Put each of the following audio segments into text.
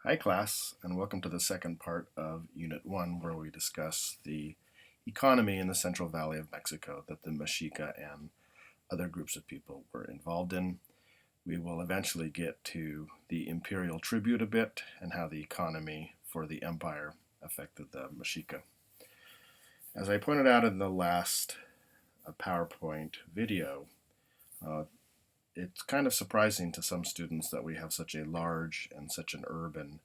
Hi, class, and welcome to the second part of Unit 1, where we discuss the economy in the Central Valley of Mexico that the Mexica and other groups of people were involved in. We will eventually get to the imperial tribute a bit and how the economy for the empire affected the Mexica. As I pointed out in the last PowerPoint video, uh, it's kind of surprising to some students that we have such a large and such an urban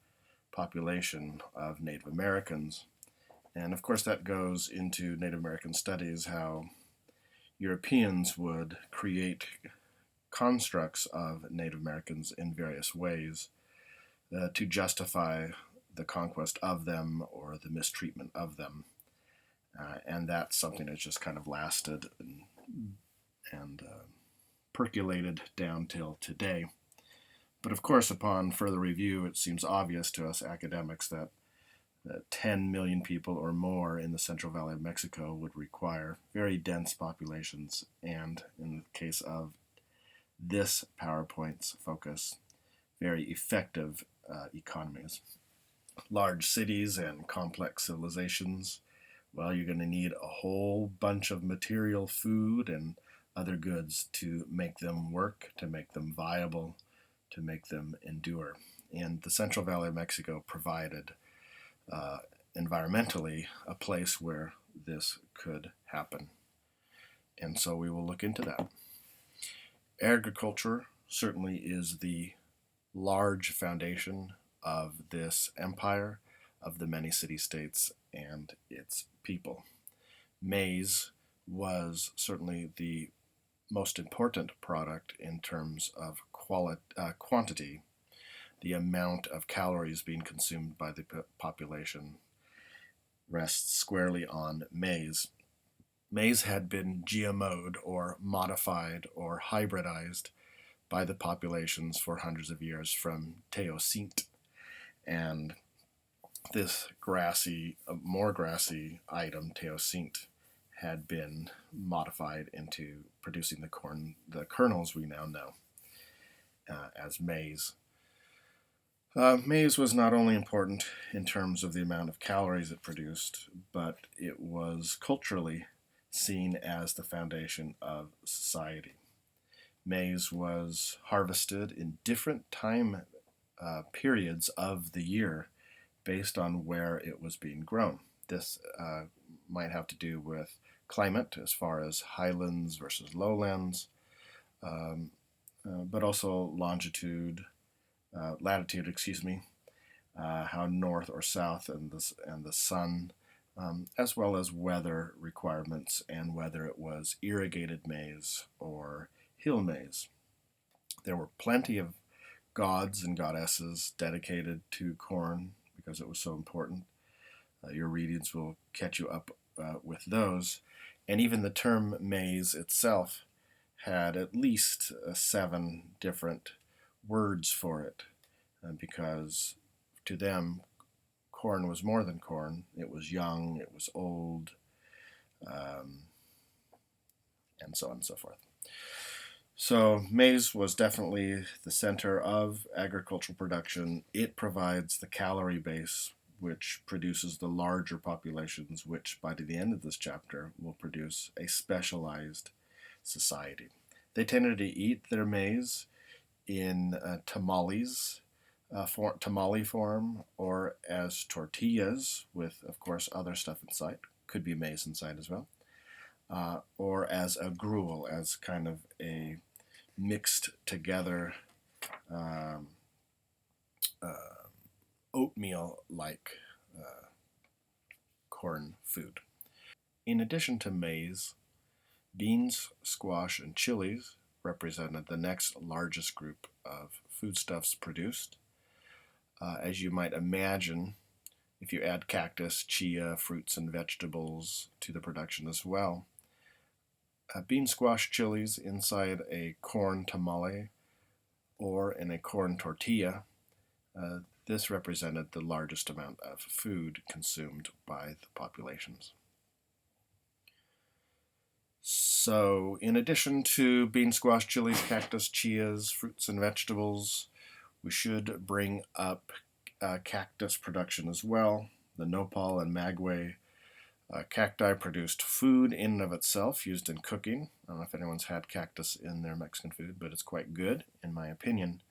population of Native Americans. And of course, that goes into Native American studies, how Europeans would create constructs of Native Americans in various ways to justify the conquest of them or the mistreatment of them. And that's something that's just kind of lasted and percolated down till today. But of course, upon further review, it seems obvious to us academics that 10 million people or more in the Central Valley of Mexico would require very dense populations, and in the case of this PowerPoint's focus, very effective economies. Large cities and complex civilizations, well, you're going to need a whole bunch of material, food, and other goods to make them work, to make them viable, to make them endure. And the Central Valley of Mexico provided uh, environmentally a place where this could happen. And so we will look into that. Agriculture certainly is the large foundation of this empire, of the many city states and its people. Maize was certainly the most important product in terms of quantity, the amount of calories being consumed by the population rests squarely on maize. Maize had been GMO'd or modified or hybridized by the populations for hundreds of years from teosinte. And this more grassy item, teosinte, had been modified into producing the kernels we now know as maize. Maize was not only important in terms of the amount of calories it produced, but it was culturally seen as the foundation of society. Maize was harvested in different time periods of the year based on where it was being grown. This might have to do with climate as far as highlands versus lowlands, but also latitude, how north or south and the sun, as well as weather requirements and whether it was irrigated maize or hill maize. There were plenty of gods and goddesses dedicated to corn because it was so important. Your readings will catch you up with those. And even the term maize itself had at least 7 different words for it because to them, corn was more than corn. It was young, it was old, um, and so on and so forth. So maize was definitely the center of agricultural production. It provides the calorie base, which produces the larger populations, which by the end of this chapter will produce a specialized society. They tended to eat their maize in tamale form, or as tortillas with, of course, other stuff inside. Could be maize inside as well. Or as a gruel, as kind of a mixed together um, uh, oatmeal like corn food. In addition to maize, beans, squash, and chilies represented the next largest group of foodstuffs produced. As you might imagine, if you add cactus, chia, fruits, and vegetables to the production as well, bean squash chilies inside a corn tamale or in a corn tortilla, uh, this represented the largest amount of food consumed by the populations. So, in addition to bean squash, chilies, cactus, chias, fruits, and vegetables, we should bring up cactus production as well. The nopal and maguey cacti produced food in and of itself, used in cooking. I don't know if anyone's had cactus in their Mexican food, but it's quite good, in my opinion.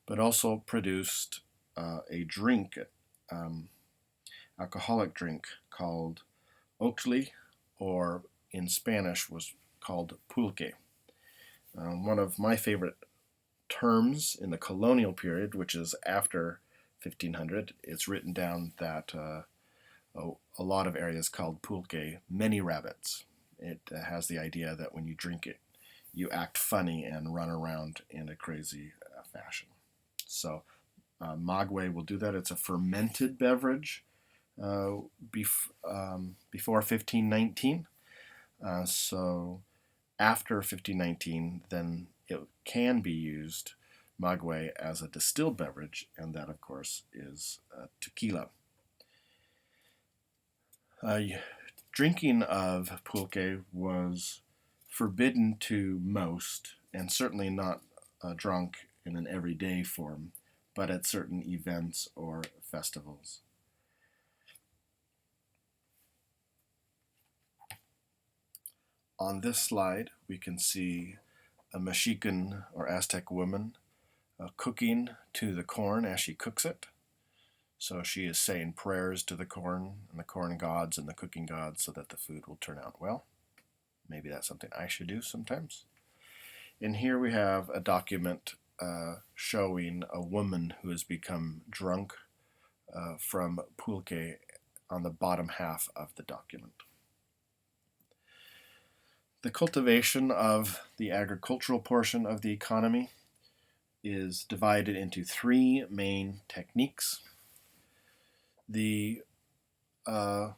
But also produced a drink, um, alcoholic drink called Oakley, or in Spanish was called pulque. One of my favorite terms in the colonial period, which is after 1500, it's written down that a lot of areas called pulque many rabbits. It has the idea that when you drink it, you act funny and run around in a crazy fashion. So maguey will do that. It's a fermented beverage before 1519. So after 1519, then it can be used, maguey, as a distilled beverage, and that, of course, is tequila. Drinking of pulque was forbidden to most, and certainly not drunk in an everyday form, but at certain events or festivals. On this slide, we can see a Mexican or Aztec woman cooking to the corn as she cooks it. So she is saying prayers to the corn and the corn gods and the cooking gods so that the food will turn out well. Maybe that's something I should do sometimes. And here we have a document showing a woman who has become drunk from pulque on the bottom half of the document. The cultivation of the agricultural portion of the economy is divided into three main techniques. The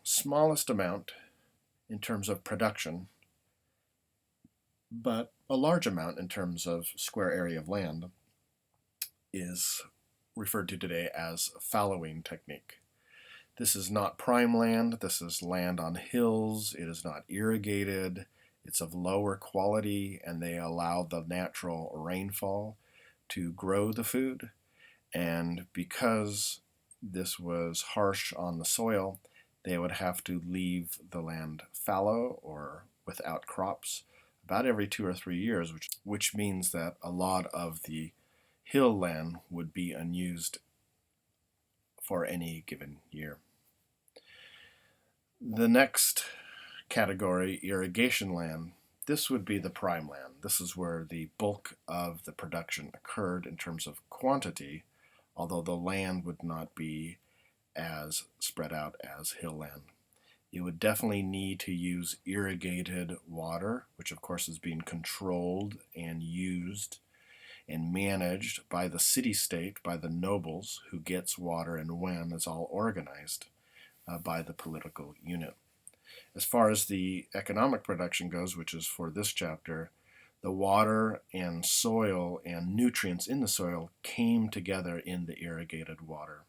smallest amount in terms of production, but a large amount in terms of square area of land, is referred to today as fallowing technique. This is not prime land. This is land on hills. It is not irrigated. It's of lower quality, and they allow the natural rainfall to grow the food. And because this was harsh on the soil, they would have to leave the land fallow or without crops about every 2 or 3 years, which means that a lot of the hill land would be unused for any given year. The next category, irrigation land, this would be the prime land. This is where the bulk of the production occurred in terms of quantity, although the land would not be as spread out as hill land. You would definitely need to use irrigated water, which of course is being controlled and used and managed by the city-state, by the nobles, who gets water and when is all organized by the political unit. As far as the economic production goes, which is for this chapter, the water and soil and nutrients in the soil came together in the irrigated water.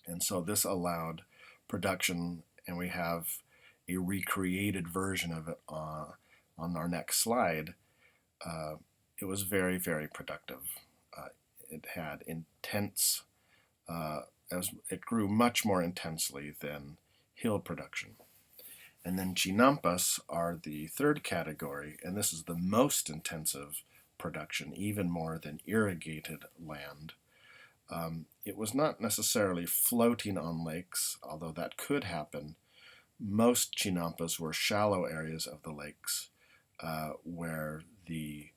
And so this allowed production, and we have a recreated version of it on our next slide. It was very, very productive. It had intense, it grew much more intensely than hill production. And then chinampas are the third category, and this is the most intensive production, even more than irrigated land. It was not necessarily floating on lakes, although that could happen. Most chinampas were shallow areas of the lakes where the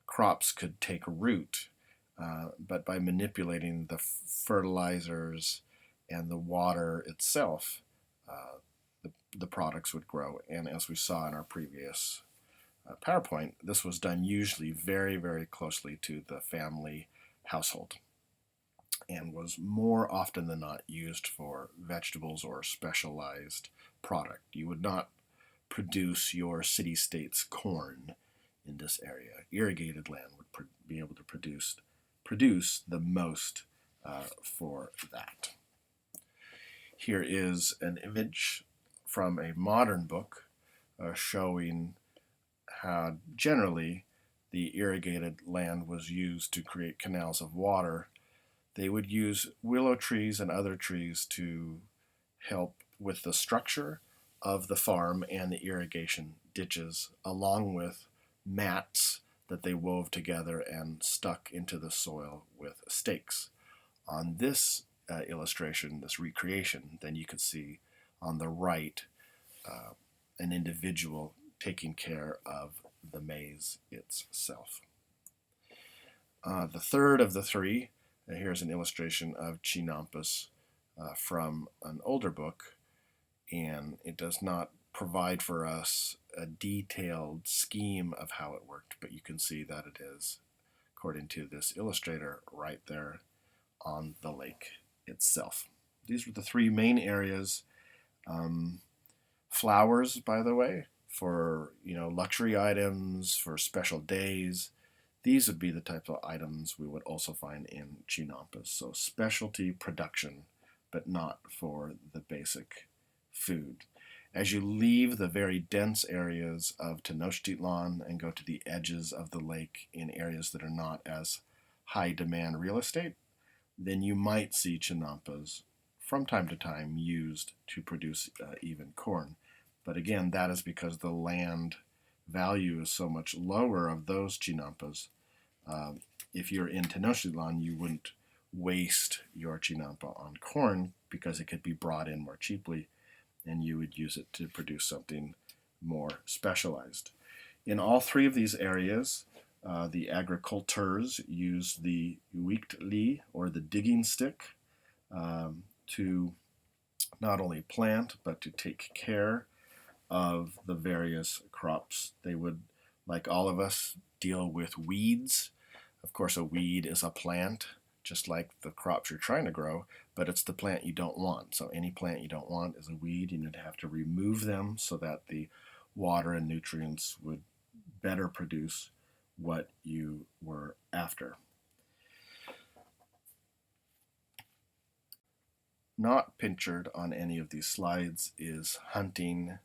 crops could take root, but by manipulating the fertilizers and the water itself, the products would grow. And as we saw in our previous PowerPoint, this was done usually very, very closely to the family household and was more often than not used for vegetables or specialized product. You would not produce your city-state's corn in this area. Irrigated land would be able to produce the most for that. Here is an image from a modern book showing how generally the irrigated land was used to create canals of water They would use willow trees and other trees to help with the structure of the farm and the irrigation ditches, along with mats that they wove together and stuck into the soil with stakes. On this illustration, this recreation, then you could see on the right uh, an individual taking care of the maize itself. The third of the three, here's an illustration of Chinampus from an older book, and it does not provide for us a detailed scheme of how it worked, but you can see that it is, according to this illustrator, right there on the lake itself. These were the three main areas. Flowers, by the way, for luxury items, for special days. These would be the type of items we would also find in Chinampas. So specialty production, but not for the basic food. As you leave the very dense areas of Tenochtitlan and go to the edges of the lake in areas that are not as high demand real estate, then you might see Chinampas from time to time used to produce even corn. But again, that is because the land value is so much lower of those Chinampas. If you're in Tenochtitlan, you wouldn't waste your Chinampa on corn because it could be brought in more cheaply, and you would use it to produce something more specialized. In all three of these areas, the agriculteurs used the uiktli, or the digging stick, to not only plant but to take care of the various crops. They would, like all of us, deal with weeds. Of course, a weed is a plant, just like the crops you're trying to grow, but it's the plant you don't want. So any plant you don't want is a weed. You need to have to remove them so that the water and nutrients would better produce what you were after. Not pictured on any of these slides is hunting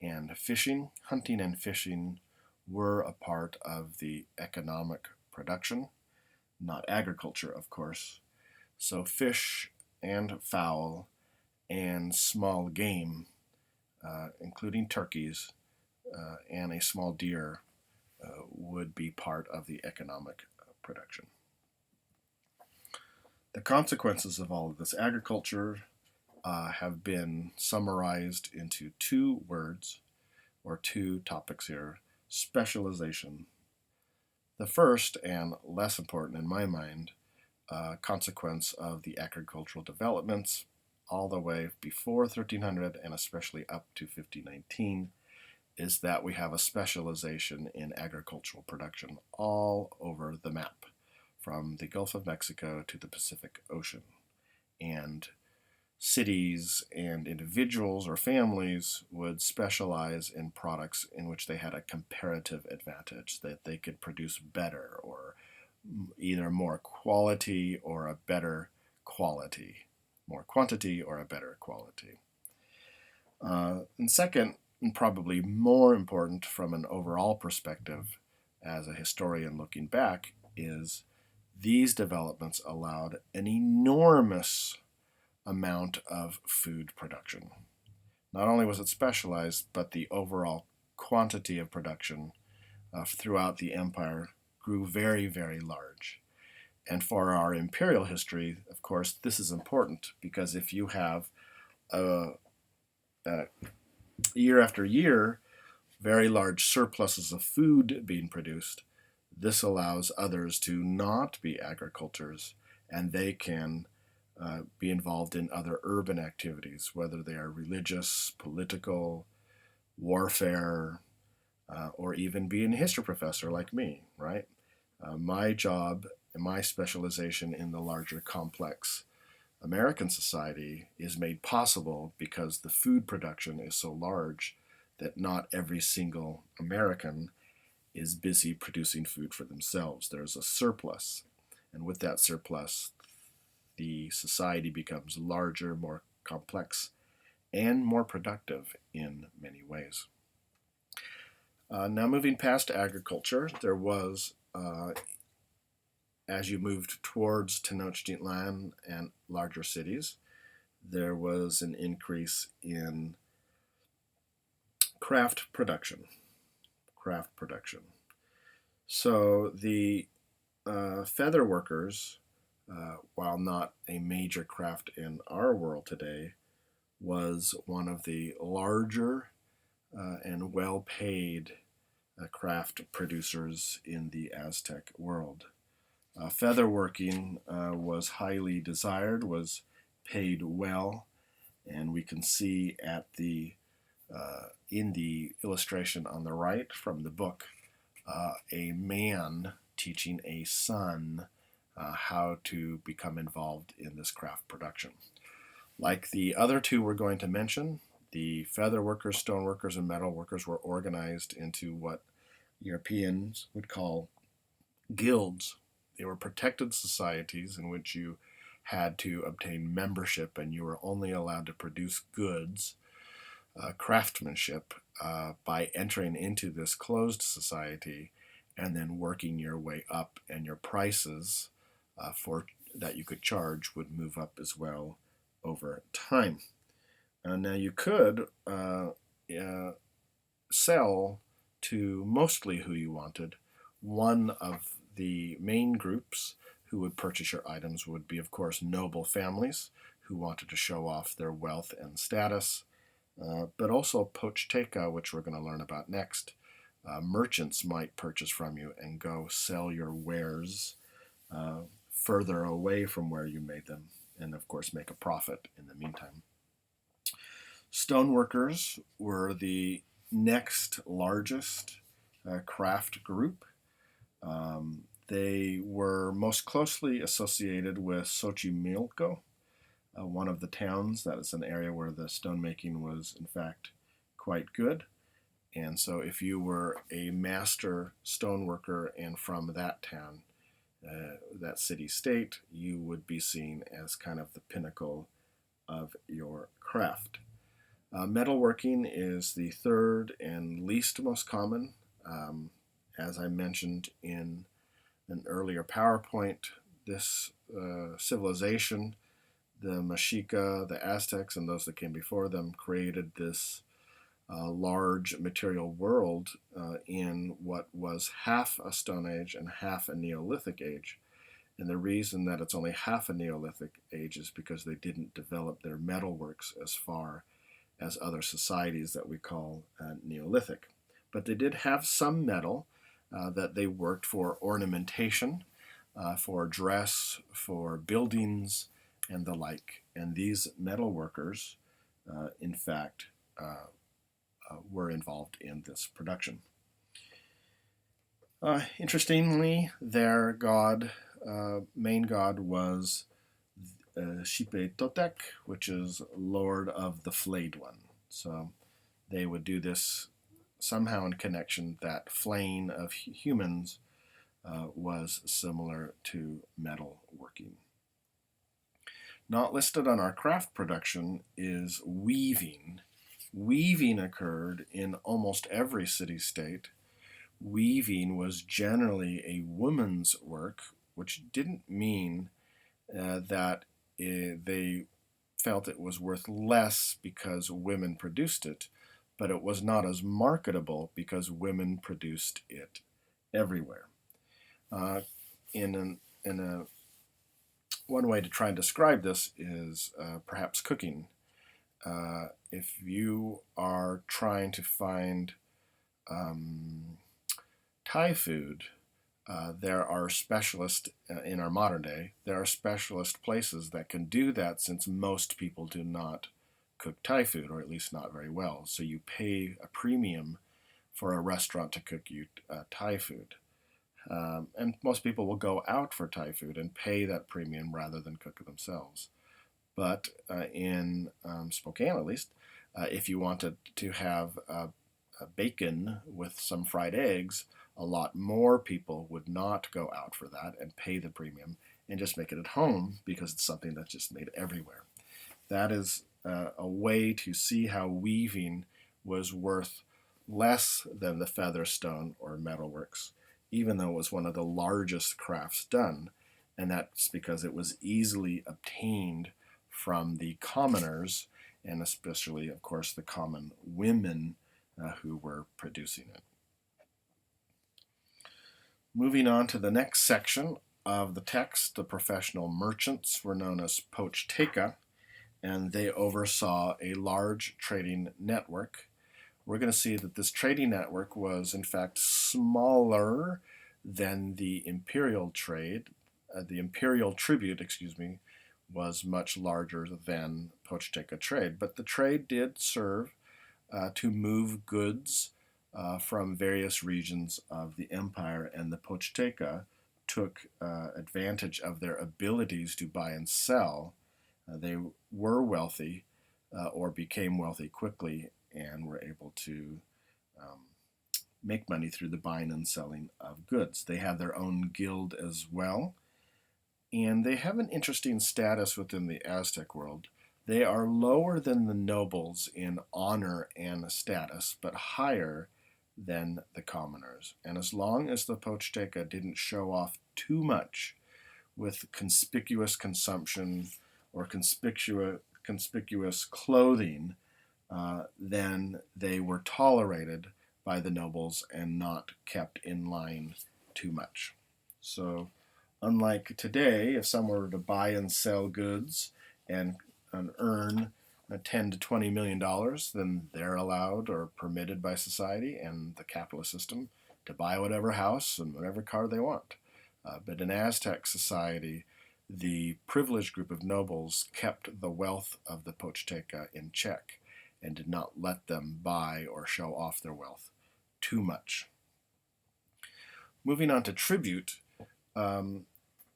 and fishing. Hunting and fishing were a part of the economic production, not agriculture, of course. So fish and fowl and small game, including turkeys and a small deer, would be part of the economic production. The consequences of all of this agriculture have been summarized into two words, or two topics here: specialization. The first, and less important in my mind, consequence of the agricultural developments all the way before 1300 and especially up to 1519 is that we have a specialization in agricultural production all over the map, from the Gulf of Mexico to the Pacific Ocean. And cities and individuals or families would specialize in products in which they had a comparative advantage, that they could produce better, or either more quality or a better quality, more quantity or a better quality. And second, and probably more important from an overall perspective as a historian looking back, is these developments allowed an enormous amount of food production. Not only was it specialized, but the overall quantity of production throughout the empire grew very, very large. And for our imperial history, of course, this is important, because if you have year after year very large surpluses of food being produced, this allows others to not be agricultors, and they can be involved in other urban activities, whether they are religious, political, warfare, or even being a history professor like me, right? My job and my specialization in the larger complex American society is made possible because the food production is so large that not every single American is busy producing food for themselves. There's a surplus, and with that surplus, the society becomes larger, more complex, and more productive in many ways. Now, moving past agriculture, there was as you moved towards Tenochtitlan and larger cities, there was an increase in craft production. Craft production. So the feather workers, while not a major craft in our world today, was one of the larger and well paid craft producers in the Aztec world. Feather working was highly desired, was paid well, and we can see at the in the illustration on the right from the book a man teaching a son how to become involved in this craft production. Like the other two we're going to mention, the feather workers, stone workers, and metal workers were organized into what Europeans would call guilds. They were protected societies in which you had to obtain membership and you were only allowed to produce goods, craftsmanship, by entering into this closed society and then working your way up, and your prices for that you could charge would move up as well over time. Now you could sell to mostly who you wanted. One of the main groups who would purchase your items would be, of course, noble families who wanted to show off their wealth and status, but also pochteka, which we're going to learn about next. Merchants might purchase from you and go sell your wares further away from where you made them, and of course make a profit in the meantime. Stoneworkers were the next largest craft group. They were most closely associated with Xochimilco, one of the towns. That is an area where the stonemaking was, in fact, quite good. And so if you were a master stoneworker and from that town, that city-state, you would be seen as kind of the pinnacle of your craft. Metalworking is the third and least most common. As I mentioned in an earlier PowerPoint, this civilization, the Mexica, the Aztecs, and those that came before them, created this large material world in what was half a Stone Age and half a Neolithic age. And the reason that it's only half a Neolithic age is because they didn't develop their metalworks as far as other societies that we call Neolithic. But they did have some metal that they worked for ornamentation, for dress, for buildings, and the like. And these metal workers, in fact, were involved in this production. Interestingly, their god, main god, was Xipe Totec, which is Lord of the Flayed One. So they would do this somehow in connection that flaying of humans was similar to metal working. Not listed on our craft production is weaving. Weaving occurred in almost every city-state. Weaving was generally a woman's work, which didn't mean that they felt it was worth less because women produced it, but it was not as marketable because women produced it everywhere. One way to try and describe this is perhaps cooking. If you are trying to find Thai food, there are specialists in our modern day. There are specialist places that can do that, since most people do not cook Thai food, or at least not very well. So you pay a premium for a restaurant to cook you Thai food. And most people will go out for Thai food and pay that premium rather than cook it themselves. But in Spokane, at least, if you wanted to have a bacon with some fried eggs, a lot more people would not go out for that and pay the premium and just make it at home because it's something that's just made everywhere. That is a way to see how weaving was worth less than the feather, stone, or metalworks, even though it was one of the largest crafts done. and that's because it was easily obtained from the commoners, and especially, of course, the common women who were producing it. Moving on to the next section of the text, the professional merchants were known as pochteka, and they oversaw a large trading network. We're going to see that this trading network was, in fact, smaller than the imperial trade. The imperial tribute, was much larger than pochteka trade, but the trade did serve to move goods from various regions of the empire, and the pochteka took advantage of their abilities to buy and sell. They were wealthy or became wealthy quickly and were able to um, make money through the buying and selling of goods. They had their own guild as well, and they have an interesting status within the Aztec world. They are lower than the nobles in honor and status, but higher than the commoners. And as long as the pochteka didn't show off too much with conspicuous consumption or conspicuous clothing, then they were tolerated by the nobles and not kept in line too much. So, unlike today, if someone were to buy and sell goods and earn $10 to $20 million, then they're allowed or permitted by society and the capitalist system to buy whatever house and whatever car they want. But in Aztec society, the privileged group of nobles kept the wealth of the pochteka in check and did not let them buy or show off their wealth too much. Moving on to tribute,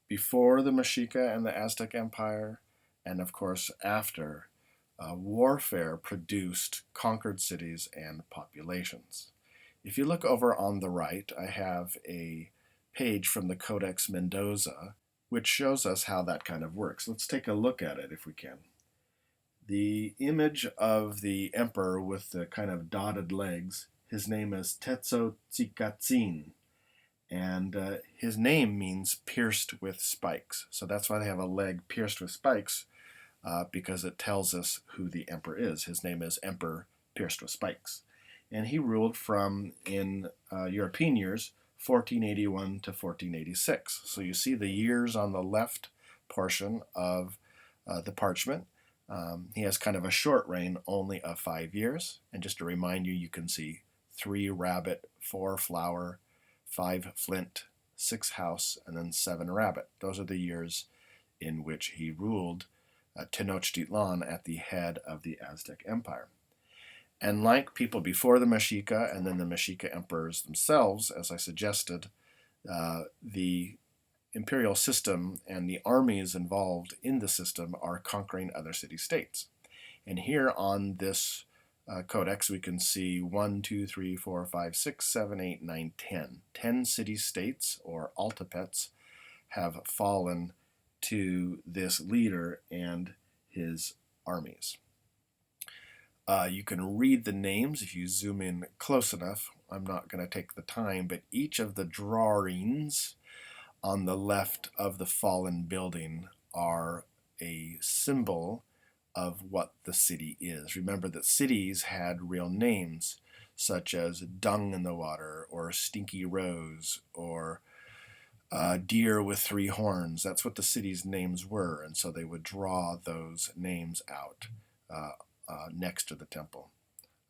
before the Mexica and the Aztec Empire, and of course after, warfare produced conquered cities and populations. If you look over on the right, I have a page from the Codex Mendoza, which shows us how that kind of works. Let's take a look at it if we can. The image of the emperor with the kind of dotted legs, his name is Tetzotzicatzin, and his name means pierced with spikes. So that's why they have a leg pierced with spikes, because it tells us who the emperor is. His name is Emperor Pierced with Spikes. And he ruled from, in European years, 1481 to 1486. So you see the years on the left portion of the parchment. He has kind of a short reign, only of 5 years. And just to remind you, you can see 3 rabbit, 4 flower, 5 flint, 6 house, and then 7 rabbit. Those are the years in which he ruled Tenochtitlan at the head of the Aztec Empire. And like people before the Mexica and then the Mexica emperors themselves, as I suggested, the imperial system and the armies involved in the system are conquering other city-states. And here on this codex, we can see 1, 2, 3, 4, 5, 6, 7, 8, 9, 10. 10 city-states, or altepets, have fallen to this leader and his armies. You can read the names if you zoom in close enough. I'm not going to take the time, but each of the drawings on the left of the fallen building are a symbol of what the city is. Remember that cities had real names, such as Dung in the Water, or Stinky Rose, or Deer with 3 horns. That's what the city's names were, and so they would draw those names out next to the temple.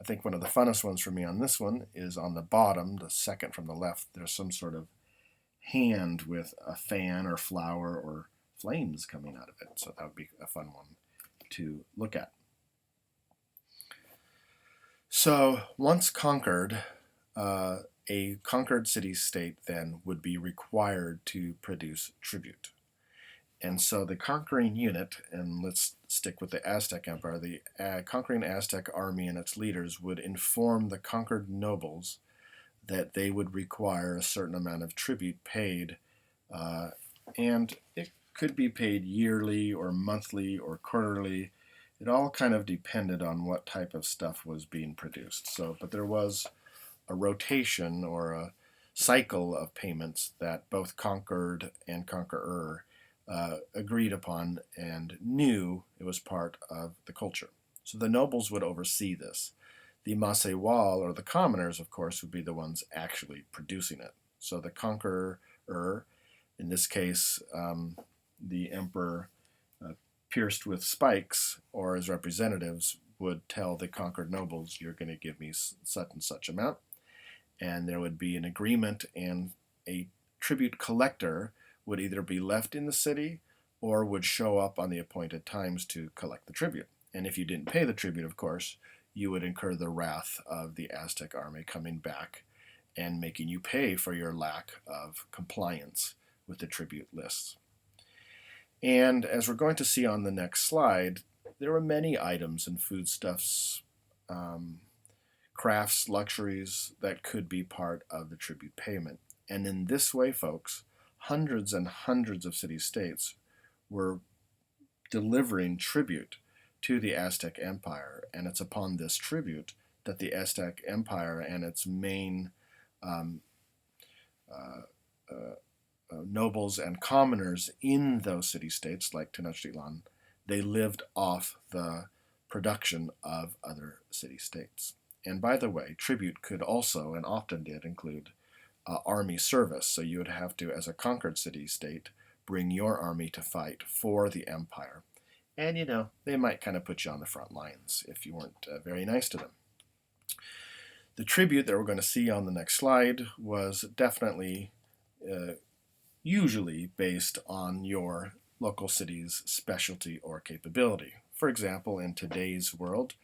I think one of the funnest ones for me on this one is on the bottom, the second from the left. There's some sort of hand with a fan or flower or flames coming out of it, so that would be a fun one to look at. So once conquered, a conquered city-state then would be required to produce tribute. And so the conquering unit, and let's stick with the Aztec Empire, the conquering Aztec army and its leaders would inform the conquered nobles that they would require a certain amount of tribute paid, and it could be paid yearly or monthly or quarterly. It all kind of depended on what type of stuff was being produced. So, but there was a rotation or a cycle of payments that both conquered and conqueror agreed upon and knew it was part of the culture. So the nobles would oversee this. The Masewal, or the commoners, of course, would be the ones actually producing it. So the conqueror, in this case, the emperor pierced with spikes, or his representatives would tell the conquered nobles, you're going to give me such and such amount. And there would be an agreement, and a tribute collector would either be left in the city or would show up on the appointed times to collect the tribute. And if you didn't pay the tribute, of course, you would incur the wrath of the Aztec army coming back and making you pay for your lack of compliance with the tribute lists. And as we're going to see on the next slide, there were many items and foodstuffs, crafts, luxuries that could be part of the tribute payment. And in this way, folks, hundreds and hundreds of city-states were delivering tribute to the Aztec Empire. And it's upon this tribute that the Aztec Empire and its main nobles and commoners in those city-states, like Tenochtitlan, they lived off the production of other city-states. And by the way, tribute could also, and often did, include army service. So you would have to, as a conquered city-state, bring your army to fight for the empire. And, they might kind of put you on the front lines if you weren't very nice to them. The tribute that we're going to see on the next slide was definitely usually based on your local city's specialty or capability. For example, in today's world,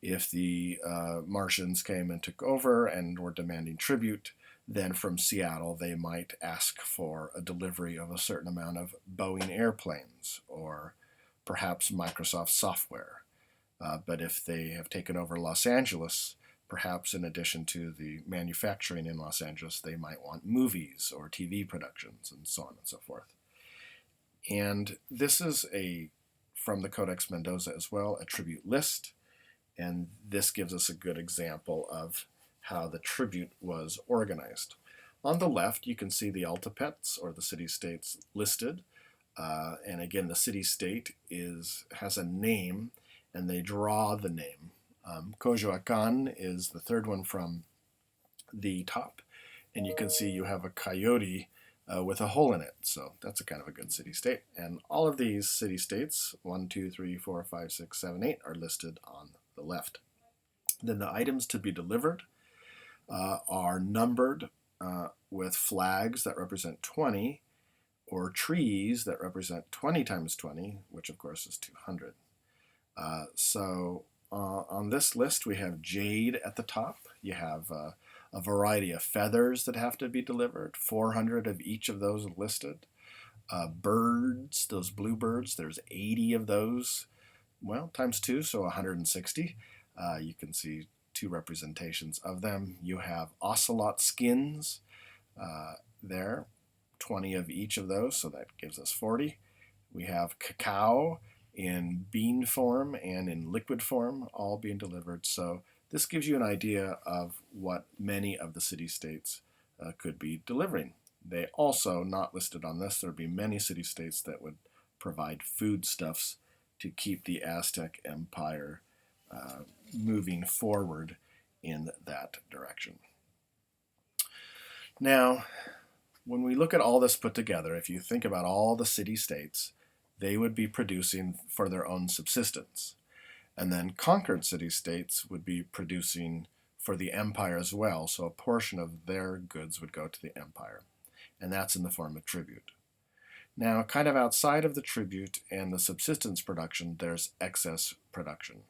if the Martians came and took over and were demanding tribute, then from Seattle they might ask for a delivery of a certain amount of Boeing airplanes or perhaps Microsoft software. But if they have taken over Los Angeles, perhaps in addition to the manufacturing in Los Angeles, they might want movies or TV productions and so on and so forth. And this is from the Codex Mendoza as well, a tribute list. And this gives us a good example of how the tribute was organized. On the left, you can see the Altepets, or the city-states, listed. And again, the city-state has a name, and they draw the name. Coyoacán is the third one from the top, and you can see you have a coyote with a hole in it, so that's a kind of a good city-state. And all of these city-states, 1, 2, 3, 4, 5, 6, 7, 8, are listed on the left. Then the items to be delivered are numbered with flags that represent 20, or trees that represent 20 times 20, which of course is 200. So on this list, we have jade at the top. You have a variety of feathers that have to be delivered, 400 of each of those listed. Birds, those bluebirds, there's 80 of those. Well, times 2, so 160. You can see 2 representations of them. You have ocelot skins there, 20 of each of those, so that gives us 40. We have cacao in bean form and in liquid form, all being delivered. So this gives you an idea of what many of the city-states could be delivering. They also, not listed on this, there would be many city-states that would provide foodstuffs to keep the Aztec Empire moving forward in that direction. Now, when we look at all this put together, if you think about all the city-states, they would be producing for their own subsistence. And then conquered city-states would be producing for the empire as well, so a portion of their goods would go to the empire. And that's in the form of tribute. Now, kind of outside of the tribute and the subsistence production, there's excess production.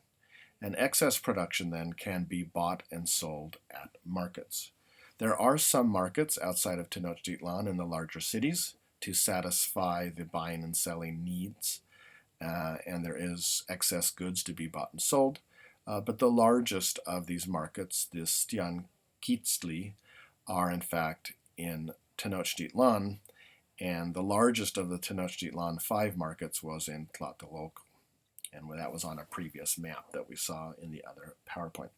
And excess production then can be bought and sold at markets. There are some markets outside of Tenochtitlan in the larger cities to satisfy the buying and selling needs, and there is excess goods to be bought and sold. But the largest of these markets, the Stianquitztli, are in fact in Tenochtitlan, and the largest of the Tenochtitlan 5 markets was in Tlatelolco, and that was on a previous map that we saw in the other PowerPoint.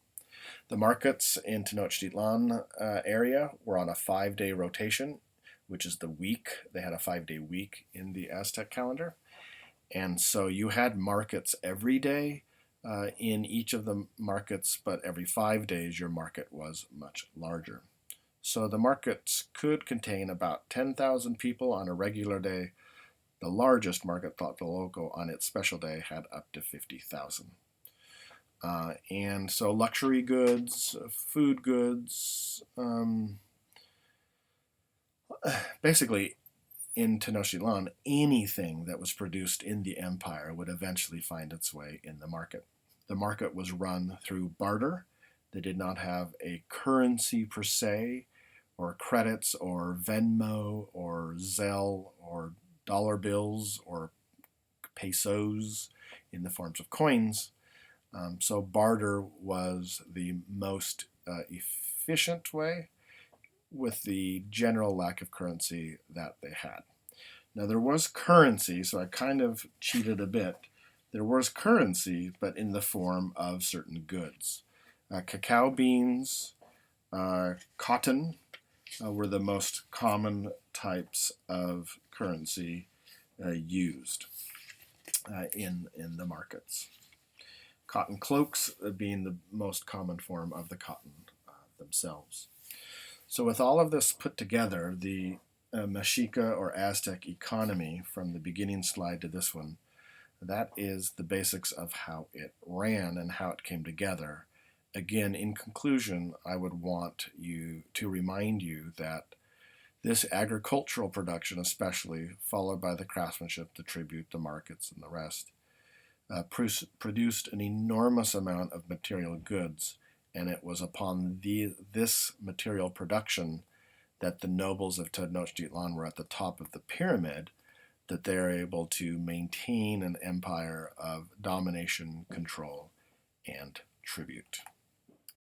The markets in Tenochtitlan area were on a 5-day rotation, which is the week. They had a 5-day week in the Aztec calendar. And so you had markets every day in each of the markets, but every 5 days your market was much larger. So the markets could contain about 10,000 people on a regular day. The largest market, Tlatelolco, on its special day had up to 50,000. And so luxury goods, food goods, basically in Tenochtitlan, anything that was produced in the empire would eventually find its way in the market. The market was run through barter. They did not have a currency per se, or credits, or Venmo, or Zelle, or dollar bills, or pesos in the forms of coins. So barter was the most efficient way, with the general lack of currency that they had. Now, there was currency, so I kind of cheated a bit. There was currency, but in the form of certain goods. Cacao beans, cotton were the most common types of currency used in the markets. Cotton cloaks being the most common form of the cotton themselves. So with all of this put together, the Mexica or Aztec economy, from the beginning slide to this one, that is the basics of how it ran and how it came together. Again, in conclusion, I would want you to remind you that this agricultural production, especially, followed by the craftsmanship, the tribute, the markets, and the rest, produced an enormous amount of material goods, and it was upon this material production that the nobles of Tenochtitlan were at the top of the pyramid, that they are able to maintain an empire of domination, control, and tribute.